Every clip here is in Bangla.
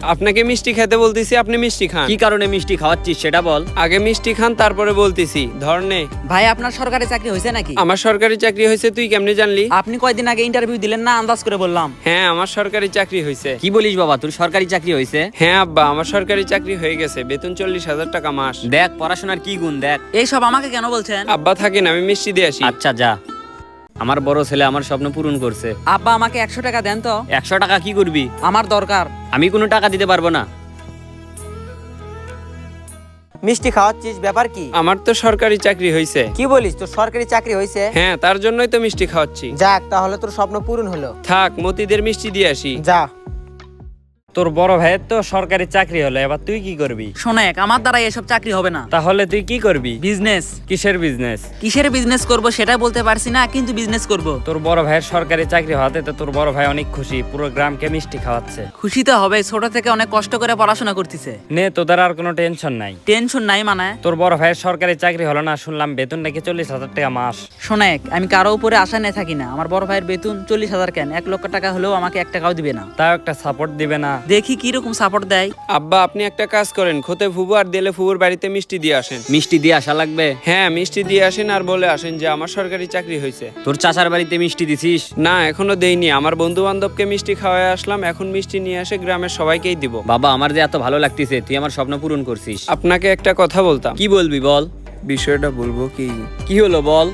আপনাকে মিষ্টি খেতে বলতেছি, আপনি মিষ্টি খান। কি কারণে মিষ্টি খাওয়াচ্ছিস সেটা বল। আগে মিষ্টি খান, তারপরে বলতেছি। ধর নে। ভাই আপনার সরকারি চাকরি হয়েছে নাকি? আমার সরকারি চাকরি হয়েছে, তুই কেমনে জানলি? আপনি কয়দিন আগে ইন্টারভিউ দিলেন না, আন্দাজ করে বললাম। হ্যাঁ, আমার সরকারি চাকরি হয়েছে। কি বলিস বাবা, তোর সরকারি চাকরি হয়েছে? হ্যাঁ আব্বা, আমার সরকারি চাকরি হয়ে গেছে, বেতন 40,000 টাকা মাস। দেখ পড়াশোনার কি গুণ দেখ। এইসব আমাকে কেন বলছেন? আব্বা থাকেন, আমি মিষ্টি দিয়ে আসি। আচ্ছা যা। আমার বড় ছেলে আমার স্বপ্ন পূরণ করছে। আব্বা আমাকে 100 টাকা দেন তো। 100 টাকা কি করবি? আমার দরকার। আমি কোনো টাকা দিতে পারবো না। মিষ্টি খাওয়াচ্ছিস, ব্যাপার কি? আমার তো সরকারি চাকরি হয়েছে। কি বলিস, তোর সরকারি চাকরি হয়েছে? হ্যাঁ, তার জন্যই তো মিষ্টি খাওয়াচ্ছি। যাক, তাহলে তোর স্বপ্ন পূরণ হলো। থাক, মতিদের মিষ্টি দিয়ে আসি। যা। তোর বড় ভাইয়ের তো সরকারি চাকরি হলো, এবার তুই কি করবি? শোনেক, আমার দ্বারা এসব চাকরি হবে না। তাহলে তুই কি করবি? বিজনেস। কিসের বিজনেস? কিসের বিজনেস করব সেটা বলতে পারছি না, কিন্তু বিজনেস করব। তোর বড় ভাইয়ের সরকারি চাকরি হওয়াতে তো তোর বড় ভাই অনেক খুশি, পুরো গ্রামকে মিষ্টি খাওয়াচ্ছে। খুশি তো হবে, ছোট থেকে অনেক কষ্ট করে পড়াশোনা করতেছে। নে, তোদের আর কোনো টেনশন নাই। টেনশন নাই মানে? তোর বড় ভাইয়ের সরকারি চাকরি হলো না, শুনলাম বেতন নাকি 40,000 টাকা মাস। শোনেক, আমি কারো উপরে আশা নিয়ে থাকি না। আমার বড় ভাইয়ের বেতন 40,000 কেন, 1 লক্ষ টাকা হলেও আমাকে 1 টাকাও দিবে না। তাও একটা সাপোর্ট দিবে না? দেখি কি রকম সাপোর্ট দেয়। আব্বা, আপনি একটা কাজ করেন, খোতে ফুবু আর দিলে ফুবুর বাড়িতে মিষ্টি দিয়ে আসেন। মিষ্টি দিয়ে আসা লাগবে? হ্যাঁ, মিষ্টি দিয়ে আসেন আর বলে আসেন যে আমার সরকারি চাকরি হয়েছে। তোর চাচার বাড়িতে মিষ্টি দিছিস? না, এখনো দেইনি। আমার বন্ধু বান্ধবকে মিষ্টি খাওয়াই আসলাম, এখন মিষ্টি নিয়ে আসে গ্রামের সবাইকেই দিব। বাবা, আমার যে এত ভালো লাগতেছে, তুই আমার স্বপ্ন পূরণ করছিস। আপনাকে একটা কথা বলতাম। কি বলবি বল। বিষয়টা বলবো কি? কি হলো বল।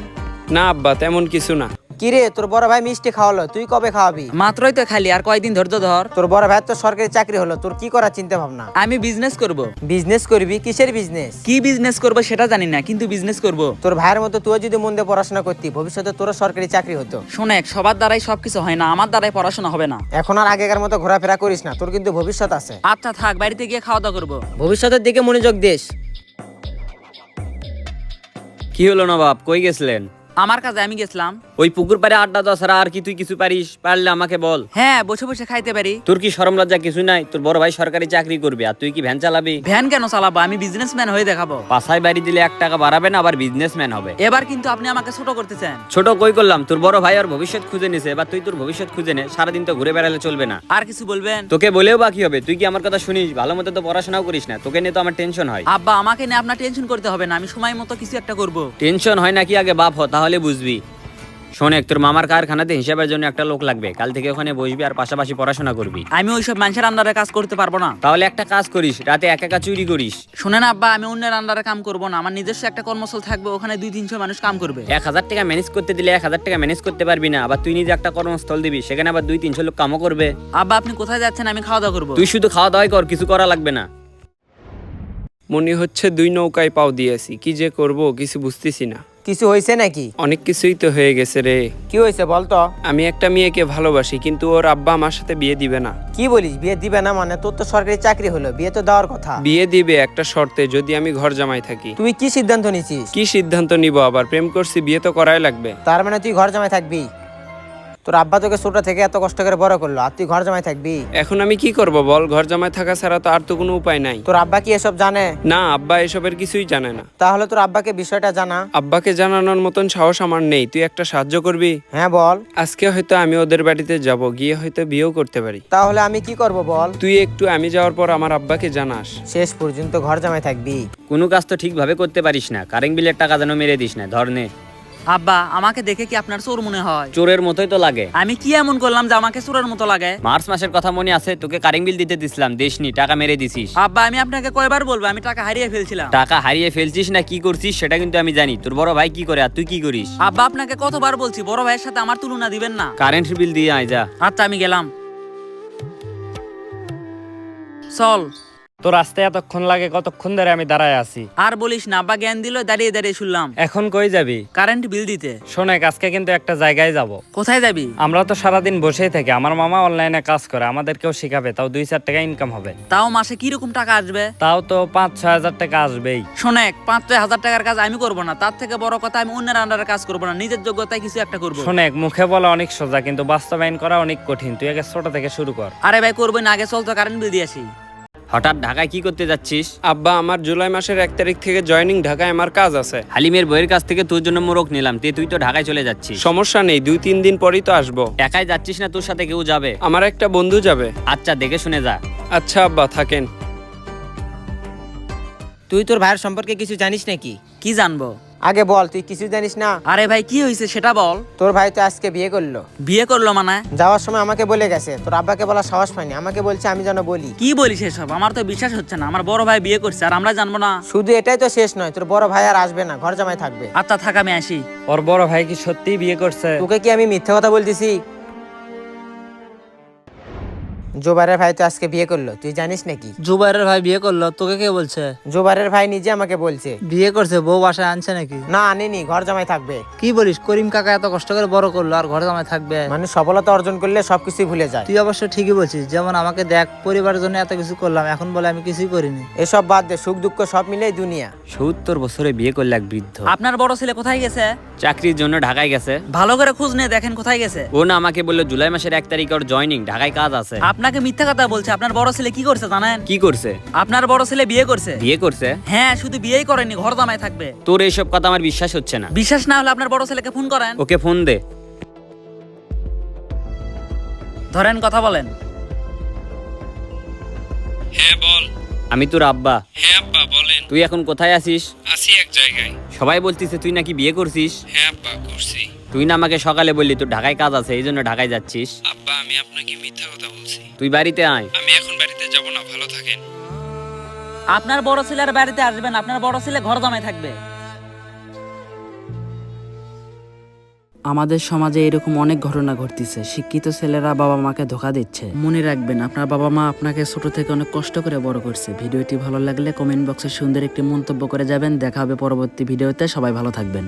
না আব্বা, তেমন কিছু না। কি রে, তোর বড় ভাই মিষ্টি খাওয়ালো, তুই কবে খাওয়াবি? মাত্রই তো খালি, আর কয়দিন ধৈর্য ধর। তোর বড় ভাইয়ের তো সরকারি চাকরি হলো, তোর কি করার চিন্তা ভাবনা? আমি বিজনেস করব। বিজনেস করবি? কিসের বিজনেস? কি বিজনেস করব সেটা জানি না, কিন্তু বিজনেস করব। তোর ভাইয়ের মতো তুই যদি মন দিয়ে পড়াশোনা করতি, ভবিষ্যতে তোর সরকারি চাকরি হতো। শোনেক, সবার দ্বারাই সবকিছু হয় না, আমার দ্বারাই পড়াশোনা হবে না। এখন আর আগেকার মতো ঘোরাফেরা করিস না, তোর কিন্তু ভবিষ্যৎ আছে। আচ্ছা থাক, বাড়িতে গিয়ে খাওয়া দাওয়া করবো। ভবিষ্যতের দিকে মনোযোগ দিস। কি হলো নবাব, কই গেছিলেন? আমার কাজে আমি গেছিলাম। ওই পুকুর পাড়ে আড্ডা দেওয়া ছাড়া আর কি তুই কিছু পারিস? পারলে আমাকে বল। হ্যাঁ, বসে বসে খাইতে পারি। তোর কি শরম লজ্জা কিছু নাই? তোর বড় ভাই সরকারি চাকরি করবে আর তুই কি ভ্যান চালাবি? ভ্যান কেন চালাবো? আমি বিজনেসম্যান হয়ে দেখাবো। পাশায় বাড়ি দিলে 1 টাকা বাড়াবে না, আবার বিজনেসম্যান হবে। এবার কিন্তু আপনি আমাকে ছোট করতেছেন। ছোট কই করলাম? তোর বড় ভাই আর ভবিষ্যৎ খুঁজে নিছে, এবার তুই তোর ভবিষ্যৎ খুঁজে নে। সারাদিন তো ঘুরে বেড়ালে চলবে না। আর কিছু বলবেন? তোকে বলেও বাকি হবে? তুই কি আমার কথা শুনিস? ভালো মতো তো পড়াশোনাও করিস না, তোকে নিয়ে তো আমার টেনশন হয়। আব্বা, আমাকে নিয়ে আপনার টেনশন করতে হবে না, আমি সময় মতো কিছু একটা করব। টেনশন হয় নাকি আগে বাপ হ, তাহলে বুঝবি। শোনে, তোর মামার কারখানাতে হিসাবের জন্য একটা লোক লাগবে। কাল থেকে ওখানে বসবি আর পাশাপাশি পড়াশোনা করবি। আমি ওইসব মানুষের আন্ডারে কাজ করতে পারবো না। তাহলে একটা কাজ করিস, রাতে একা একা চুরি করিস। শোনেন আব্বা, আমি অন্যের আন্ডারে কাম করব না, আমার নিজস্ব একটা কর্মস্থল থাকবে, ওখানে 200-300 মানুষ কাম করবে। 1,000 টাকা ম্যানেজ করতে দিলে 1,000 টাকা ম্যানেজ করতে পারবি না। আবার তুই নিজে একটা কর্মস্থল দিবি, সেখানে আবার 200-300 লোক কামও করবে। আব্বা, আপনি কোথায় যাচ্ছেন? আমি খাওয়া দাওয়া করবো। তুই শুধু খাওয়া দাওয়াই কর, কিছু করা লাগবে না। মনে হচ্ছে 2 নৌকায় পাও দিয়েছি, কি যে করব কিছু বুঝতেছি না। কিছু হয়েছে নাকি? অনেক কিছুই তো হয়ে গেছে রে। কি হয়েছে বলতো? আমি একটা মেয়েকে ভালোবাসি, কিন্তু ওর আব্বা আমার সাথে বিয়ে দিবে না। কি বলিস, বিয়ে দিবে না মানে? তোর তো সরকারি চাকরি হলো, বিয়ে তো দেওয়ার কথা। বিয়ে দিবে একটা শর্তে, যদি আমি ঘর জামাই থাকি। তুই কি সিদ্ধান্ত নিছিস? কি সিদ্ধান্ত নিব আবার? প্রেম করছি, বিয়ে তো করাই লাগবে। তার মানে তুই ঘর জামাই থাকবি? তোর আব্বা তোকে ছোট থেকে এত কষ্ট করে বড় করলো, আর তুই ঘর জামাই থাকবি? এখন আমি কি করব বল? ঘর জামাই থাকা ছাড়া তো আর তো কোনো উপায় নাই। তোর আব্বা কি এসব জানে? না, আব্বা এসবের কিছুই জানে না। তাহলে তোর আব্বাকে বিষয়টা জানা। আব্বাকে জানানোর মতন সাহস আমার নেই। তুই একটা সাহায্য করবি? হ্যাঁ বল। আজকে হয়তো আমি ওদের বাড়িতে যাব, গিয়ে হয়তো বিয়েও করতে পারি। তাহলে আমি কি করব বল? তুই একটু আমি যাওয়ার পর আমার আব্বাকে জানাস। শেষ পর্যন্ত ঘর জামাই থাকবি? কোনো কাজ তো ঠিকভাবে করতে পারিস না, কারেন্ট বিলের টাকা যেন মেরে দিস না। ধর নে। আব্বা, আমাকে দেখে কি আপনার চোর মনে হয়? চোরের মতোই তো লাগে। আমি কি এমন করলাম যে আমাকে চোরের মতো লাগে? মার্চ মাসের কথা মনে আছে? তোকে কারেন্ট বিল দিতে দিছিলাম, দেশনি, টাকা মেরে দিছিস। আব্বা, আমি আপনাকে কয়বার বলবো, আমি টাকা হারিয়ে ফেলছিলাম। টাকা হারিয়ে ফেলছিস না কি করছিস সেটা কিন্তু আমি জানি। তোর বড় ভাই কি করে আর তুই কি করিস? আব্বা, আপনাকে কতবার বলছি বড় ভাইয়ের সাথে আমার তুলনা দিবেন না। কারেন্ট বিল দিয়ে আয় যা। আচ্ছা, আমি গেলাম। চল। তোর আসতে এতক্ষণ লাগে, কতক্ষণ ধরে আমি দাঁড়ায় আছি। আর বলিস না, আব্বা জ্ঞান দিল, দাঁড়িয়ে দাঁড়িয়ে শুনলাম। এখন কই যাবি? কারেন্ট বিল দিতে। শোনে, আজকে কিন্তু একটা জায়গায় যাব। কোথায় যাবি? আমরা তো সারাদিন বসেই থাকি, আমার মামা অনলাইনে কাজ করে, আমাদেরকেও শিখাবে, তাও 2-4 টাকা ইনকাম হবে। তাও মাসে কি রকম টাকা আসবে? তাও তো 5-6 হাজার টাকা আসবেই। শোনেক, 5-6 হাজার টাকার কাজ আমি করবো না, তার থেকে বড় কথা আমি অন্যের আন্ডারে কাজ করবো না, নিজের যোগ্যতায় কিছু একটা করবো। শোনে, মুখে বলা অনেক সোজা, কিন্তু বাস্তবায়ন করা অনেক কঠিন। তুই আগে ছোট থেকে শুরু কর। আরে ভাই, করবো না, আগে চল তো কারেন্ট বিল দিয়ে আসি। হঠাৎ ঢাকায় কি করতে যাচ্ছিস? আব্বা, আমার জুলাই মাসের 1 তারিখ থেকে জয়েনিং, ঢাকায় আমার কাজ আছে। হালিমের বইয়ের কাছ থেকে তোর জন্য মোরগ নিলাম, তুই তো ঢাকায় চলে যাচ্ছিস। সমস্যা নেই, 2-3 দিন পরেই তো আসবো। একাই যাচ্ছিস না, তোর সাথে কেউ যাবে? আমার একটা বন্ধু যাবে। আচ্ছা, দেখে শুনে যা। আচ্ছা আব্বা, থাকেন। তুই তোর ভাইয়ের সম্পর্কে কিছু জানিস নাকি? কি জানবো? আগে বল, তুই কিছু জানিস না? আরে ভাই, কি হয়েছে সেটা বল। তোর ভাই তো আজকে বিয়ে করলো। বিয়ে করলো মানে? যাওয়ার সময় আমাকে বলে গেছে, তোর আব্বাকে বলা সাহস পাইনি, আমাকে বলছে আমি যেন বলি। কি বলিস এসব? আমার তো বিশ্বাস হচ্ছে না। আমার বড় ভাই বিয়ে করছে আর আমরা জানবো না? শুধু এটাই তো শেষ নয়, তোর বড় ভাই আর আসবে না, ঘর জামাই থাকবে। আচ্ছা থাক, আমি আসি। ওর বড় ভাই কি সত্যিই বিয়ে করছে? তোকে কি আমি মিথ্যা কথা বলতেছি? জোবারের ভাই তো আজকে বিয়ে করলো, তুই জানিস নাকি? জুবাইরের ভাই বিয়ে করলো, তোকে কে বলছে? জোবারের ভাই নিজে আমাকে বলছে। বিয়ে করছে, বউ বাসায় আনছে নাকি? না আনেনি, ঘর জামাই থাকবে। কি বলিস? করিম কাকা এত কষ্ট করে বড় করলো আর ঘরে জামাই থাকবে? মানুষ সফলতা অর্জন করলে সবকিছুই ভুলে যায়। তুই অবশ্য ঠিকই বলছিস। যেমন আমাকে দেখ, পরিবারের জন্য এত কিছু করলাম, এখন বলে আমি কিছুই করিনি। এসব বাদ দে, সুখ দুঃখ সব মিলেই দুনিয়া। 70 বছরে বিয়ে করলে এক বৃদ্ধ। আপনার বড় ছেলে কোথায় গেছে? চাকরির জন্য ঢাকায় গেছে। ভালো করে খোঁজ নিয়ে দেখেন কোথায় গেছে। ও না আমাকে বললো জুলাই মাসের 1 তারিখ ওর জয়েনিং, ঢাকায় কাজ আছে। আপনাকে মিথ্যা কথা বলছে। আপনার বড় ছেলে কি করছে জানেন? কি করছে? আপনার বড় ছেলে বিয়ে করছে। বিয়ে করছে? হ্যাঁ, শুধু বিয়েই করেনি, ঘর জামাই থাকবে। তোর এইসব কথা আমার বিশ্বাস হচ্ছে না। বিশ্বাস না হলে আপনার বড় ছেলেকে ফোন করেন। ওকে ফোন দে। ধরেন, কথা বলেন। হ্যাঁ বল। আমি তোর আব্বা। হ্যাঁ আব্বা, বলেন। তুই এখন কোথায় আছিস? আছি এক জায়গায়। সবাই বলতিছে তুই নাকি বিয়ে করছিস। হ্যাঁ আব্বা, করছি। তুই না আমাকে সকালে বললি তোর ঢাকায় কাজ আছে, এই জন্য ঢাকায় যাচ্ছিস। আব্বা, আমি আপনাকে মিথ্যা কথা বলছি। তুই বাড়িতে আয়। আমি এখন বাড়িতে যাব না, ভালো থাকেন। আপনার বড় ছেলের বাড়িতে আসবেন, আপনার বড় ছেলে ঘর জামাই থাকবে। আমাদের সমাজে এরকম অনেক ঘটনা ঘটতেছে। শিক্ষিত ছেলেরা বাবা মাকে ধোকা দিচ্ছে। মনে রাখবেন, আপনার বাবা মা আপনাকে ছোট থেকে অনেক কষ্ট করে বড় করছে। ভিডিওটি ভালো লাগলে কমেন্ট বক্সে সুন্দর একটি মন্তব্য করে যাবেন। দেখা হবে পরবর্তী ভিডিওতে। সবাই ভালো থাকবেন।